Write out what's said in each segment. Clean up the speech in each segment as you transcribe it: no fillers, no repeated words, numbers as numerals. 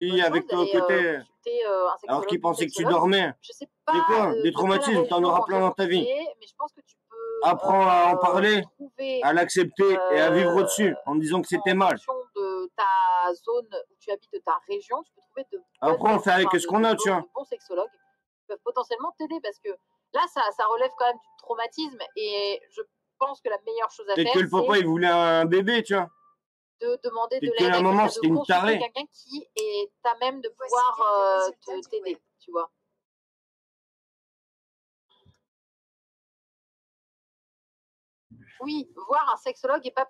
fille avec toi à côté, alors qu'il pensait que tu dormais. Je sais pas. C'est quoi? Des traumatismes, t'en auras plein dans ta vie. Mais je pense que tu peux. Apprends à en parler, à l'accepter et à vivre au-dessus en disant que c'était mal. En fonction de ta zone où tu habites, de ta région, tu peux trouver de. Après, on fait avec ce qu'on a, tu vois. De bons sexologues qui peuvent potentiellement t'aider parce que là, ça relève quand même du traumatisme et je pense que la meilleure chose à faire, c'est que le papa, il voulait un bébé, tu vois. De demander de l'aide à la maman, c'était une tarée. Quelqu'un qui est à même de pouvoir t'aider, tu vois. Oui, voir un sexologue et pas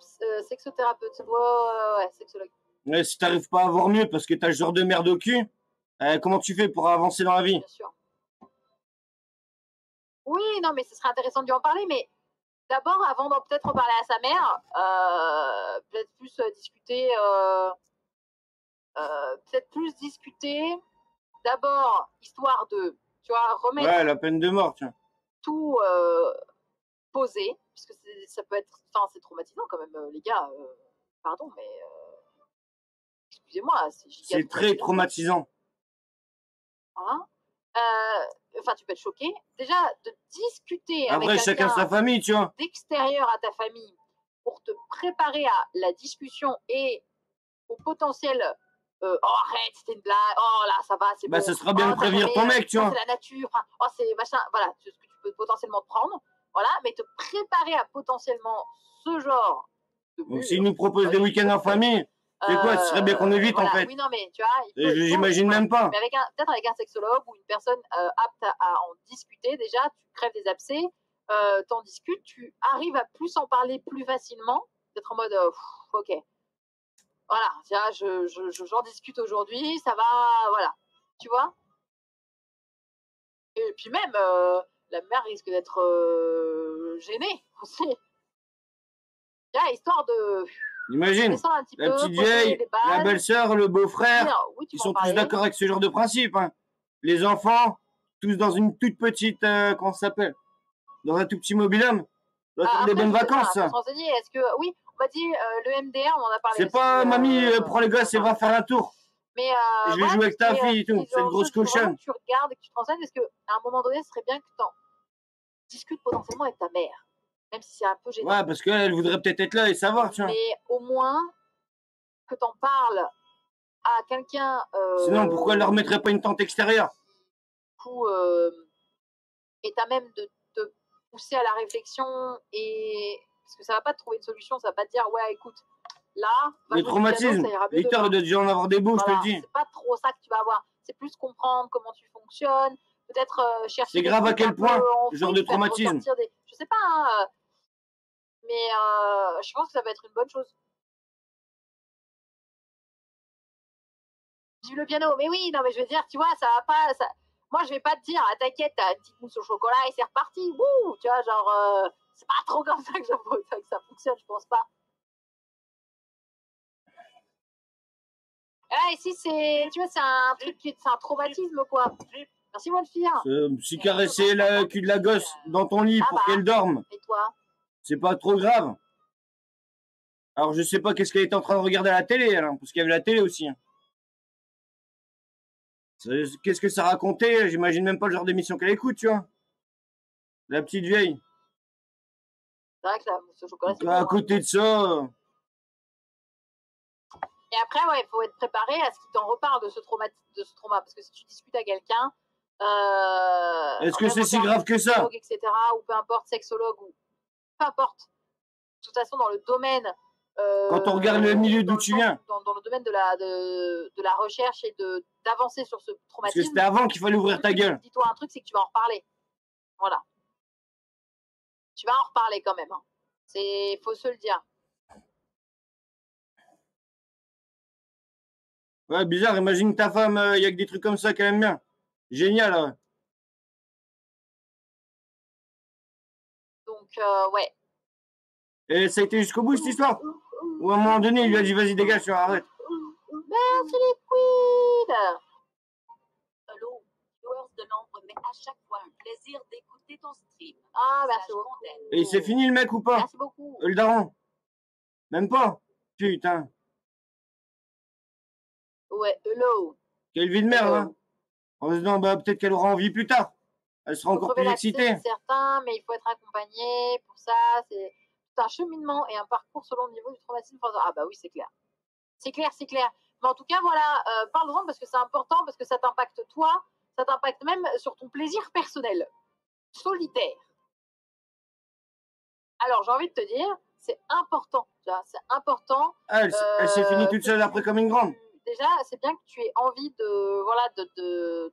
sexothérapeute. Ouais, sexologue. Mais si t'arrives pas à voir mieux parce que t'as ce genre de merde au cul, comment tu fais pour avancer dans la vie? Bien sûr. Oui, non, mais ce serait intéressant de lui en parler, mais d'abord, avant de peut-être en parler à sa mère, peut-être plus discuter, d'abord, histoire de, tu vois, remettre. Ouais, la peine de mort, tu vois. Tout poser, parce que ça peut être, enfin, c'est traumatisant quand même, les gars. Pardon, mais excusez-moi, c'est très traumatisant. Hein? Enfin, tu peux être choqué. Déjà, de discuter après, avec chacun sa famille, tu vois. D'extérieur à ta famille pour te préparer à la discussion et au potentiel. Oh, arrête, c'était une blague. Oh là, ça va, c'est bon. Ça sera bien de prévenir ton mec, tu vois. C'est la nature. Oh, c'est machin. Voilà, c'est ce que tu peux potentiellement te prendre. Voilà, mais te préparer à potentiellement ce genre de. Donc, s'il nous propose des week-ends en famille. C'est quoi? Ce serait bien qu'on évite, voilà, en fait. Oui, non, mais tu vois. J'imagine même pas. Mais peut-être avec un sexologue ou une personne apte à en discuter, déjà, tu crèves des abcès, t'en discutes, tu arrives à plus en parler plus facilement, d'être en mode, ok. Voilà, tiens, j'en discute aujourd'hui, ça va, voilà. Tu vois? Et puis même, la mère risque d'être gênée aussi. Là, histoire de. Imagine, la petite vieille, la belle-sœur, le beau-frère, oui, ils sont tous d'accord avec ce genre de principe. Hein. Les enfants, tous dans une toute petite, comment ça s'appelle? Dans un tout petit mobil-home. Doit faire des bonnes vacances, ça. Est-ce que, oui, on m'a dit, le MDR, on en a parlé. C'est pas, mamie, prends les gosses et va faire un tour. Mais je vais jouer avec ta fille et tout, cette grosse cochonne. Tu regardes et que tu te renseignes, parce qu'à un moment donné, ce serait bien que tu discutes potentiellement avec ta mère. Même si c'est un peu gênant. Ouais, parce qu'elle voudrait peut-être être là et savoir, tu vois. Mais au moins, que t'en parles à quelqu'un. Sinon, pourquoi elle leur mettrait pas une tente extérieure? Et t'as même de te pousser à la réflexion et. Parce que ça va pas te trouver une solution, ça va pas te dire, ouais, écoute, là. Le traumatisme. Victor, il doit déjà en avoir des beaux, voilà, je te le dis. C'est pas trop ça que tu vas avoir. C'est plus comprendre comment tu fonctionnes. Peut-être chercher. C'est grave à quel point, ce genre de traumatisme. Je sais pas, hein, mais je pense que ça va être une bonne chose. Vive le piano, mais oui, non, mais je veux dire, tu vois, ça va pas. Ça... Moi, je vais pas te dire, ah, t'inquiète, t'as une petite mousse au chocolat et c'est reparti. Wouh, tu vois, genre, c'est pas trop comme ça que ça fonctionne, je pense pas. Ah, ici, c'est, tu vois, c'est un truc qui c'est un traumatisme, quoi. Merci, moi, le fille. Si caresser le cul de la gosse dans ton lit pour qu'elle dorme. Et toi? C'est pas trop grave. Alors, je sais pas qu'est-ce qu'elle était en train de regarder à la télé, alors, parce qu'il y avait la télé aussi. Hein. Qu'est-ce que ça racontait? J'imagine même pas le genre d'émission qu'elle écoute, tu vois. La petite vieille. C'est vrai que la mousse au chocolat, c'est à côté de ça. Et après, ouais, il faut être préparé à ce qu'il t'en reparle de ce trauma. Parce que si tu discutes à quelqu'un. Est-ce que c'est si grave que ça? Etc., ou peu importe, sexologue, ou peu importe. De toute façon, dans le domaine. Quand on regarde le milieu d'où tu viens. Dans le domaine de la recherche et d'avancer sur ce traumatisme. Parce que c'était avant qu'il fallait ouvrir ta gueule. Dis-toi un truc, c'est que tu vas en reparler. Voilà. Tu vas en reparler quand même. Hein. Faut se le dire. Ouais, bizarre. Imagine ta femme, il y a que des trucs comme ça qu'elle aime bien. Génial, ouais. Donc, ouais. Et ça a été jusqu'au bout, cette histoire? Ou à un moment donné, il lui a dit, vas-y, dégage, tu arrête. Merci les queens. Allô, viewers de l'ombre, mais à chaque fois un plaisir d'écouter ton stream. Ah, merci beaucoup. Et c'est fini le mec ou pas? Merci beaucoup. Le daron? Même pas? Putain. Ouais, hello. Quelle vie de merde, hein. En se disant, bah, peut-être qu'elle aura envie plus tard. Elle sera encore plus excitée. C'est certain, mais il faut être accompagné pour ça. C'est un cheminement et un parcours selon le niveau du traumatisme. Ah bah oui, c'est clair. C'est clair, c'est clair. Mais en tout cas, voilà, parle-en parce que c'est important, parce que ça t'impacte toi, ça t'impacte même sur ton plaisir personnel, solitaire. Alors, j'ai envie de te dire, c'est important, c'est important. Elle s'est finie toute seule après comme une grande. Déjà, c'est bien que tu aies envie de, voilà,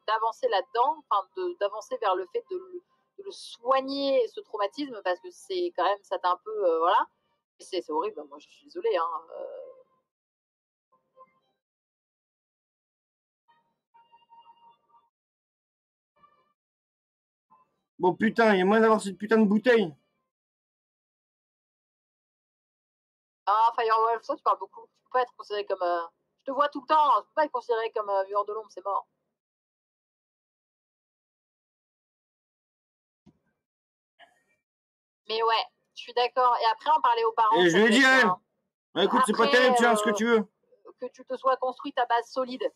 d'avancer là-dedans, enfin, d'avancer vers le fait de le soigner, ce traumatisme, parce que c'est quand même, ça t'a un peu, voilà. C'est horrible, moi je suis désolée, hein. Bon putain, il y a moyen d'avoir cette putain de bouteille. Ah, Firewolf, ça tu parles beaucoup. Tu peux pas être considéré comme... Je te vois tout le temps, tu peux pas être considéré comme vivant de l'ombre, c'est mort. Mais ouais, je suis d'accord. Et après, en parler aux parents... Et je lui ai dit à elle, bah, écoute, c'est pas terrible, tu as ce que tu veux. Que tu te sois construit ta base solide,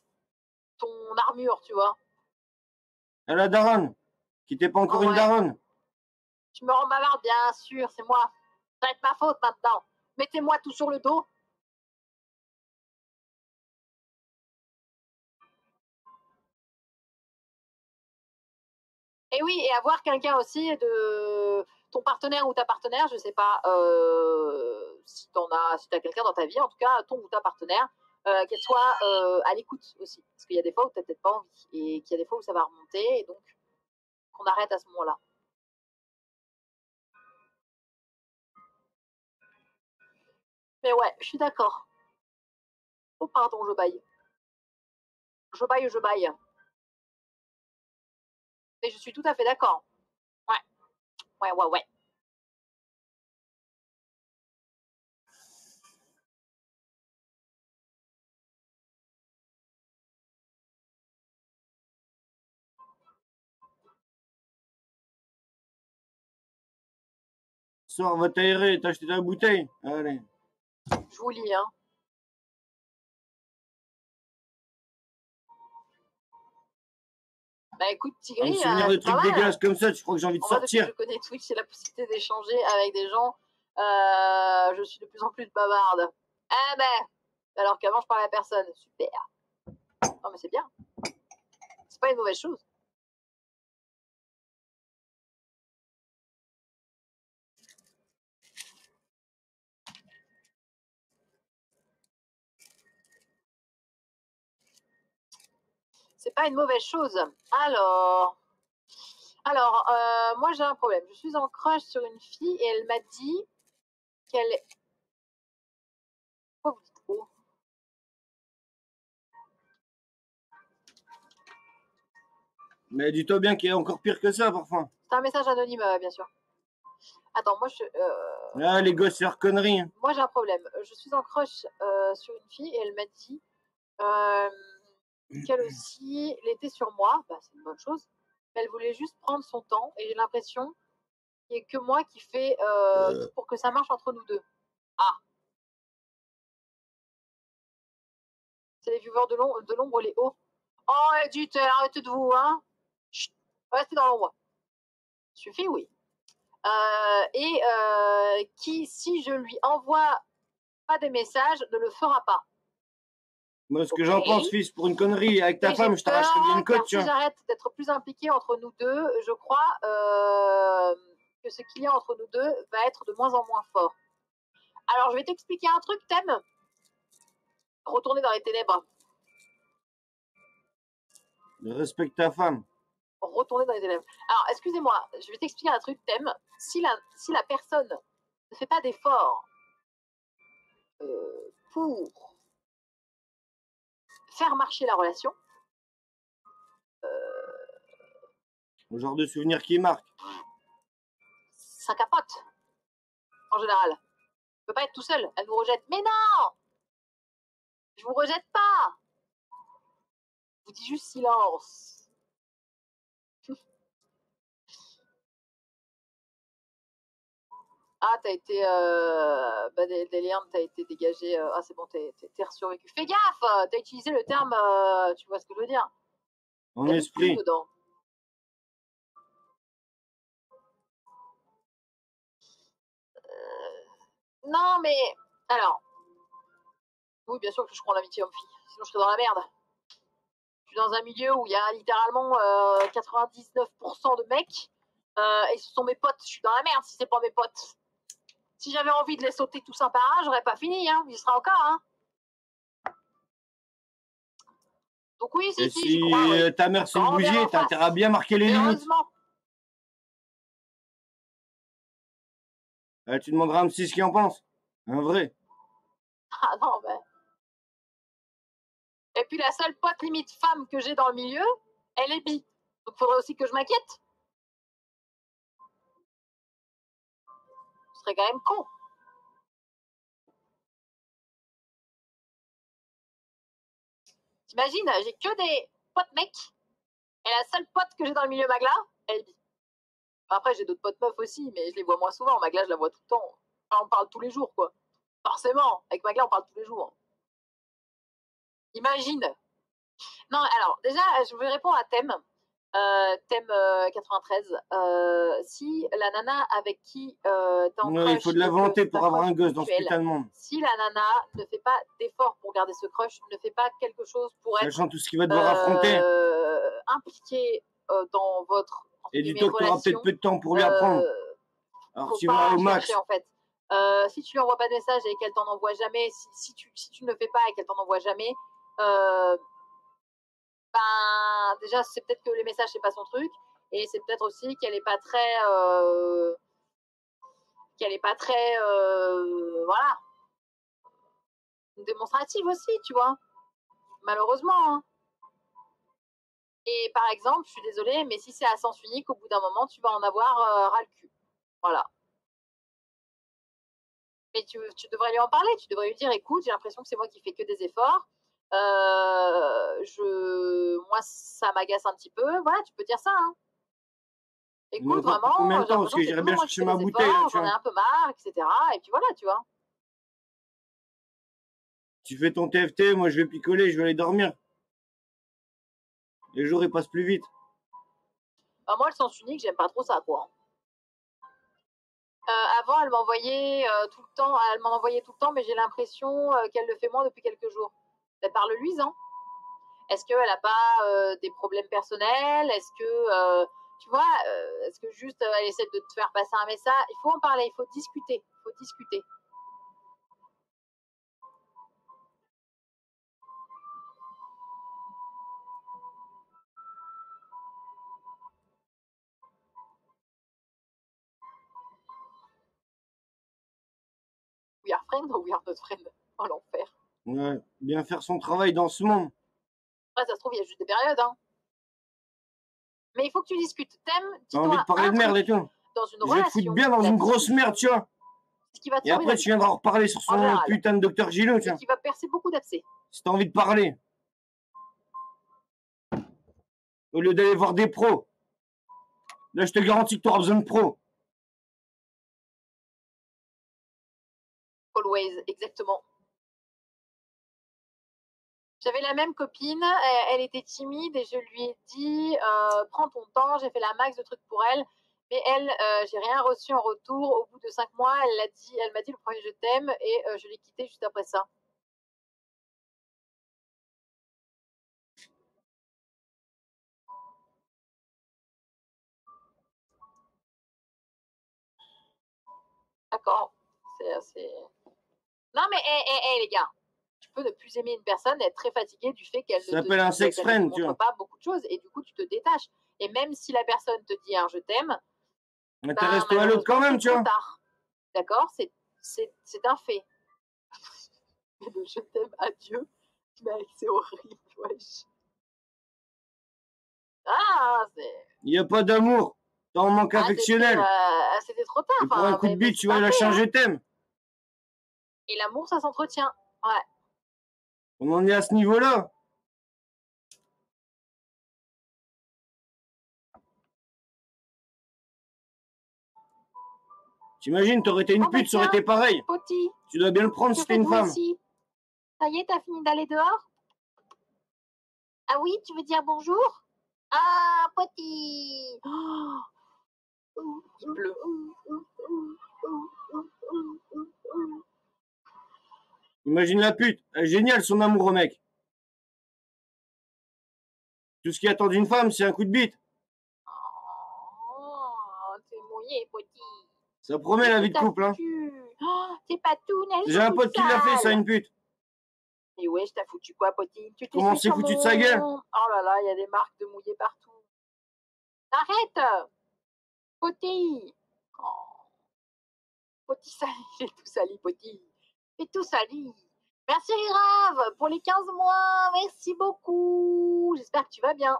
ton armure, tu vois. Et la daronne, qui t'es pas encore une daronne. Tu me rends bavarde, bien sûr, c'est moi. Ça va être ma faute maintenant. Mettez-moi tout sur le dos. Et oui, et avoir quelqu'un aussi de ton partenaire ou ta partenaire, je sais pas si t'as quelqu'un dans ta vie, en tout cas ton ou ta partenaire, qu'elle soit à l'écoute aussi. Parce qu'il y a des fois où t'as peut-être pas envie et qu'il y a des fois où ça va remonter et donc qu'on arrête à ce moment-là. Mais ouais, je suis d'accord. Oh pardon, je baille. Je baille. Mais je suis tout à fait d'accord. Ouais. Sors, va t'aérer, t'as acheté ta bouteille. Allez. Je vous lis, hein. Bah écoute, Tigri, me souvenir de trucs dégueulasses comme ça, tu crois que j'ai envie de sortir. Depuis que je connais Twitch, c'est la possibilité d'échanger avec des gens. Je suis de plus en plus bavarde. Ah ben, alors qu'avant je parlais à personne. Super. Non mais c'est bien. C'est pas une mauvaise chose. C'est pas une mauvaise chose. Alors, moi j'ai un problème. Je suis en crush sur une fille et elle m'a dit qu'elle... Pourquoi vous dites trop ? Mais dis-toi bien qu'il y a encore pire que ça parfois. C'est un message anonyme, bien sûr. Attends, moi je... Ah, les gosses, c'est leur connerie. Hein. Moi j'ai un problème. Je suis en crush sur une fille et elle m'a dit qu'elle aussi l'était sur moi. Bah, c'est une bonne chose. Mais elle voulait juste prendre son temps et j'ai l'impression qu'il n'y a que moi qui fais tout pour que ça marche entre nous deux. Ah. C'est les viewers de l'ombre, les hauts. Oh, dites, arrêtez de vous, hein. Chut, restez dans l'ombre. Suffit, oui. Qui, si je lui envoie pas des messages, ne le fera pas. Moi, ce que j'en pense, fils, pour une connerie avec ta femme, je t'arracherais bien une côte, tu vois. Si j'arrête d'être plus impliquée entre nous deux, je crois que ce qu'il y a entre nous deux va être de moins en moins fort. Alors, je vais t'expliquer un truc, t'aimes ? Retourner dans les ténèbres. Respecte ta femme. Retourner dans les ténèbres. Alors, excusez-moi, je vais t'expliquer un truc, thème. Si la personne ne fait pas d'effort pour faire marcher la relation, le genre de souvenir qui marque. Ça capote, en général. Ne peut pas être tout seul, elle nous rejette. Mais non, je vous rejette pas. Je vous dis juste silence. Ah, t'as été. Delian, t'as été dégagé. Ah, c'est bon, t'es survécu. Fais gaffe! T'as utilisé le terme. Tu vois ce que je veux dire? En esprit. Dedans. Non, mais. Alors. Oui, bien sûr que je prends l'amitié homme-fille. Sinon, je serais dans la merde. Je suis dans un milieu où il y a littéralement 99% de mecs. Et ce sont mes potes. Je suis dans la merde si c'est pas mes potes. Si j'avais envie de les sauter tous un par un, j'aurais pas fini. Hein. J'y serai encore. Hein. Donc oui, si ta mère c'est le bougier, t'as intérêt à bien marquer les limites. Tu demanderas à M6 ce qu'il en pense. Un vrai. Ah non, ben. Et puis la seule pote limite femme que j'ai dans le milieu, elle est bi. Donc il faudrait aussi que je m'inquiète. Ce serait quand même con. T'imagines, j'ai que des potes mecs. Et la seule pote que j'ai dans le milieu Magla, elle est bi. Après, j'ai d'autres potes meufs aussi, mais je les vois moins souvent. Magla, je la vois tout le temps. Enfin, on parle tous les jours, quoi. Forcément, avec Magla, on parle tous les jours. Imagine. Non, alors, déjà, je vais répondre à thème. Thème 93. Si la nana avec qui t'es en crush... il faut de la volonté pour avoir un gosse dans ce putain de monde. Si la nana ne fait pas d'effort pour garder ce crush, ne fait pas quelque chose pour être... Sachant tout ce qu'il va devoir affronter. Impliqué dans votre... Et dis-toi que tu auras peut-être peu de temps pour lui apprendre. Alors tu vas au max. En fait. Si tu lui envoies pas de message et qu'elle t'en envoie jamais, si tu ne le fais pas et qu'elle t'en envoie jamais, ben déjà c'est peut-être que les messages c'est pas son truc et c'est peut-être aussi qu'elle est pas très voilà, démonstrative aussi, tu vois, malheureusement. Hein. Et par exemple, je suis désolée, mais si c'est à sens unique, au bout d'un moment, tu vas en avoir ras le cul. Voilà. Mais tu devrais lui en parler, tu devrais lui dire, écoute, j'ai l'impression que c'est moi qui fais que des efforts. Moi, ça m'agace un petit peu. Voilà, tu peux dire ça. Hein. Écoute, vraiment, combien de temps, parce que j'irais bien chercher ma bouteille. J'en ai un peu marre, etc. Et puis voilà, tu vois. Tu fais ton TFT, moi je vais picoler, je vais aller dormir. Les jours ils passent plus vite. Bah, moi, le sens unique, j'aime pas trop ça, quoi. Avant, elle m'envoyait tout le temps, mais j'ai l'impression qu'elle le fait moins depuis quelques jours. Elle parle luisant. Est-ce qu'elle n'a pas des problèmes personnels? Est-ce que, tu vois, est-ce que juste elle essaie de te faire passer un message? Il faut en parler, il faut discuter. We are friends ou we are not friends? Oh, l'enfer. Ouais, bien faire son travail dans ce monde. Après, ça se trouve, il y a juste des périodes, hein. Mais il faut que tu discutes. T'as envie de parler de merde et tout. Dans une je vais te foutre bien dans une grosse merde, tu vois. Et après, tu viendras reparler sur son putain de docteur Gillot, tu vois. Qui va percer beaucoup d'abcès. Si t'as envie de parler. Au lieu d'aller voir des pros. Là, je te garantis que tu auras besoin de pros. Always, exactement. J'avais la même copine, elle était timide et je lui ai dit prends ton temps, j'ai fait la max de trucs pour elle, mais elle, j'ai rien reçu en retour. Au bout de 5 mois, elle m'a dit le premier je t'aime et je l'ai quittée juste après ça. D'accord, c'est assez... Non mais les gars, tu peux ne plus aimer une personne, être très fatigué du fait qu'elle ne te montre pas beaucoup de choses et du coup tu te détaches. Et même si la personne te dit un je t'aime, intéresse-toi à l'autre quand même, tu vois. D'accord, c'est un fait. Mais le je t'aime, adieu, mec, c'est horrible, wesh. Ah, c'est... Il n'y a pas d'amour, t'as un manque affectionnel. C'était trop tard. Et pour un coup de bite, tu vas la changer t'aimes. Et l'amour, ça s'entretient, ouais. On en est à ce niveau-là. T'imagines, t'aurais été une pute, ça aurait été pareil. Poti. Tu dois bien le prendre si t'es une femme. Aussi. Ça y est, t'as fini d'aller dehors? Ah oui, tu veux dire bonjour? Ah, Poti. Oh. Il pleut. Imagine la pute. Elle est géniale, son amour au mec. Tout ce qui attend d'une femme, c'est un coup de bite. Oh, t'es mouillé, Poti. Ça promet la vie de couple, hein. Oh, c'est pas tout, Neige. J'ai un pote qui l'a fait, ça, une pute. Et ouais, je t'ai foutu quoi, Poti? Comment c'est foutu de sa gueule? Oh là là, il y a des marques de mouillé partout. Arrête, Poti. Oh. Poti sali, j'ai tout sali, Poti. J'ai tout sali. Merci Rave pour les 15 mois. Merci beaucoup. J'espère que tu vas bien.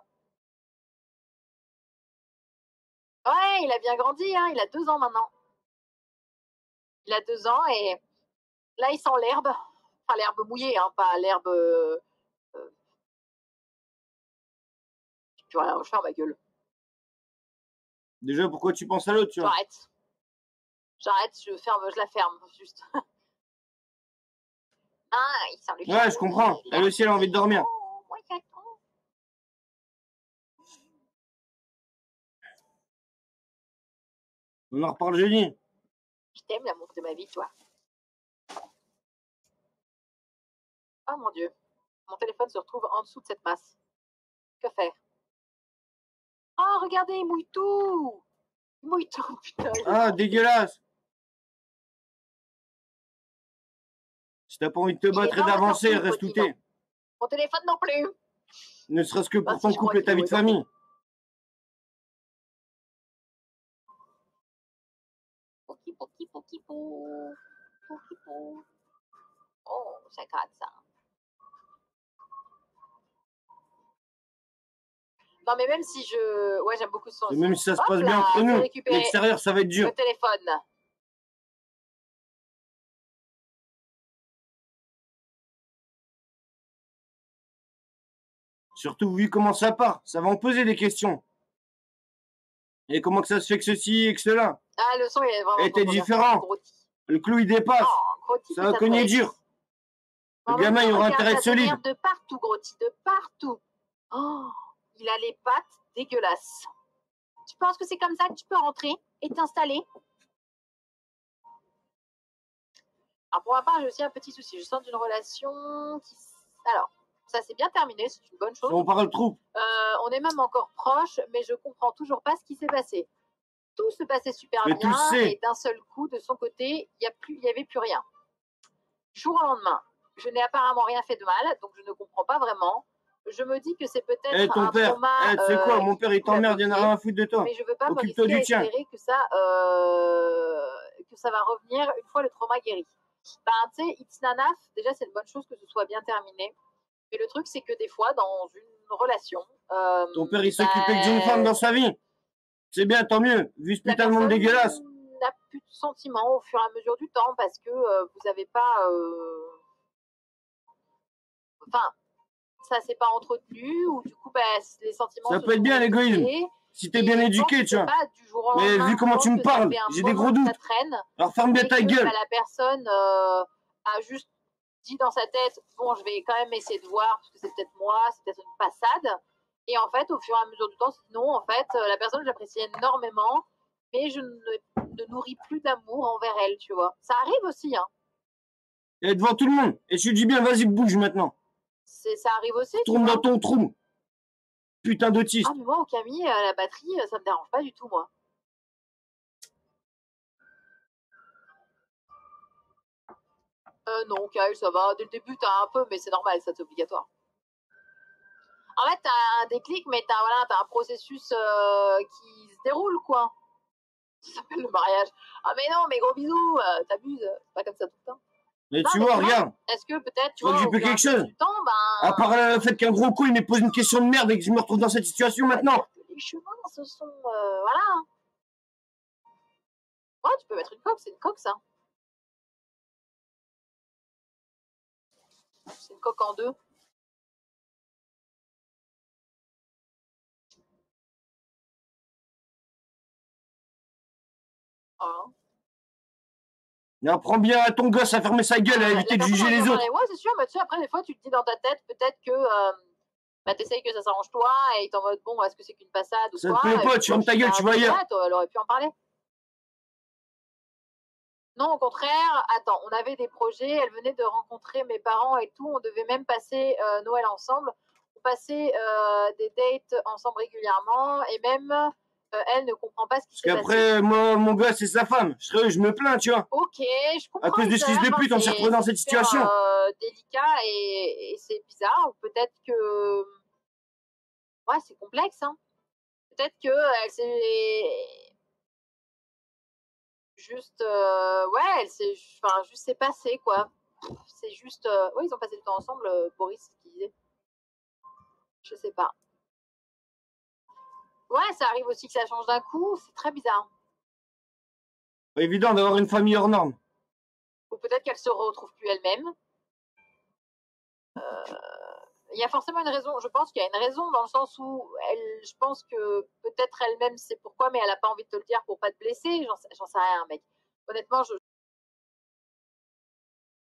Ouais, il a bien grandi, hein. Il a 2 ans maintenant. Il a 2 ans et là, il sent l'herbe. Enfin, l'herbe mouillée, hein, pas l'herbe... J'ai plus rien à faire, ma gueule. Déjà, pourquoi tu penses à l'autre, tu vois? J'arrête, je la ferme, juste. Ah, il sent le Ouais, je comprends. Elle aussi, elle a envie de dormir. Moi, j'attends. On en reparle jeudi. Je t'aime, l'amour de ma vie, toi. Oh mon Dieu. Mon téléphone se retrouve en dessous de cette masse. Que faire? Oh, regardez, il mouille tout. Il mouille tout, putain. Ah, dégueulasse. Si t'as pas envie de te battre et d'avancer, reste où t'es. Mon téléphone non plus. Ne serait-ce que pour ton couple et ta vie de famille. Oh, ça gratte ça. Non, mais même si je... Ouais, j'aime beaucoup ce son. Même si ça se passe bien entre nous, l'extérieur, ça va être dur. Le téléphone. Surtout, vu comment ça part, ça va en poser des questions. Et comment que ça se fait que ceci et que cela? Ah, le son, il est vraiment... était différent. Le clou, il dépasse. Ça va cogner dur. Le gamin, il aura intérêt à être solide. De partout, Groti, de partout. Oh, il a les pattes dégueulasses. Tu penses que c'est comme ça que tu peux rentrer et t'installer? Alors, pour ma part, j'ai aussi un petit souci. Je sens d'une relation qui... Alors, ça s'est bien terminé, c'est une bonne chose. On parle trop. On est même encore proches, mais je comprends toujours pas ce qui s'est passé. Tout se passait super bien et d'un seul coup, de son côté, il y avait plus rien. Jour au lendemain, je n'ai apparemment rien fait de mal, donc je ne comprends pas vraiment. Je me dis que c'est peut-être un trauma. Tu sais quoi, mon père il t'emmerde, il n'y en a rien à foutre de toi. Mais je veux pas me risquer à espérer que ça va revenir une fois le trauma guéri. Ben, tu sais, it's nanaf, déjà c'est une bonne chose que ce soit bien terminé. Mais le truc, c'est que des fois, dans une relation... ton père, il s'occupait d'une femme dans sa vie. C'est bien, tant mieux, vu ce putain de monde dégueulasse. N'a plus de sentiments au fur et à mesure du temps parce que vous n'avez pas... Enfin, ça s'est pas entretenu ou du coup, les sentiments... Ça peut être bien l'égoïsme. Si t'es bien éduqué, tu vois. Mais vu comment tu me parles, j'ai des gros doutes. Alors ferme bien ta gueule. La personne a juste dit dans sa tête, bon, je vais quand même essayer de voir, parce que c'est peut-être moi, c'est peut-être une passade. Et en fait, au fur et à mesure du temps, sinon, en fait, la personne, je l'apprécie énormément, mais je ne nourris plus d'amour envers elle, tu vois. Ça arrive aussi, hein. Et devant tout le monde. Et je lui dis bien, vas-y, bouge maintenant. Ça arrive aussi, tu vois. Tourne dans ton trou. Putain d'autiste. Ah, mais moi, au Camille, la batterie, ça me dérange pas du tout, moi. Non, Kyle, ça va. Dès le début, t'as un peu, mais c'est normal, ça, c'est obligatoire. En fait, t'as un déclic, mais t'as un processus qui se déroule, quoi. Ça s'appelle le mariage. Ah, mais non, mais gros bisous, t'abuses. C'est pas comme ça tout le temps. Mais non, tu vois, regarde. Est-ce que peut-être, tu vois que j'ai fait quelque chose à part le fait qu'un gros coup, il me pose une question de merde et que je me retrouve dans cette situation maintenant. Les chemins, ce sont... voilà. Ouais, tu peux mettre une coque, c'est une coque, ça. C'est une coque en deux. Voilà. Apprends bien à ton gosse à fermer sa gueule, à éviter de juger les autres. Ouais, c'est sûr, mais tu sais, après, des fois, tu te dis dans ta tête, peut-être que t'essayes que ça s'arrange toi, et t'es en mode, bon, est-ce que c'est qu'une passade ou ça quoi? Ça te plaît pas, tu fermes ta gueule, tu vas ailleurs. Elle aurait pu en parler. Non, au contraire, attends, on avait des projets, elle venait de rencontrer mes parents et tout, on devait même passer Noël ensemble, on passait des dates ensemble régulièrement, et même elle ne comprend pas ce qui s'est passé. Parce qu'après, moi, mon gars, c'est sa femme, je me plains, tu vois. Ok, je comprends. À cause de ce fils de pute, on s'est retrouvé dans cette situation. Délicat et c'est bizarre, ou peut-être que... Ouais, c'est complexe, hein. Peut-être que elle s'est... Juste, ouais, elle s'est, enfin, juste c'est passé, quoi. C'est juste, ouais, ils ont passé du temps ensemble, Boris, ce qu'il disait. Je sais pas. Ouais, ça arrive aussi que ça change d'un coup, c'est très bizarre. Pas évident d'avoir une famille hors norme. Ou peut-être qu'elle se retrouve plus elle-même. Il y a forcément une raison, je pense qu'il y a une raison dans le sens où je pense que peut-être elle-même sait pourquoi, mais elle a pas envie de te le dire pour pas te blesser, j'en sais rien, mec. Honnêtement,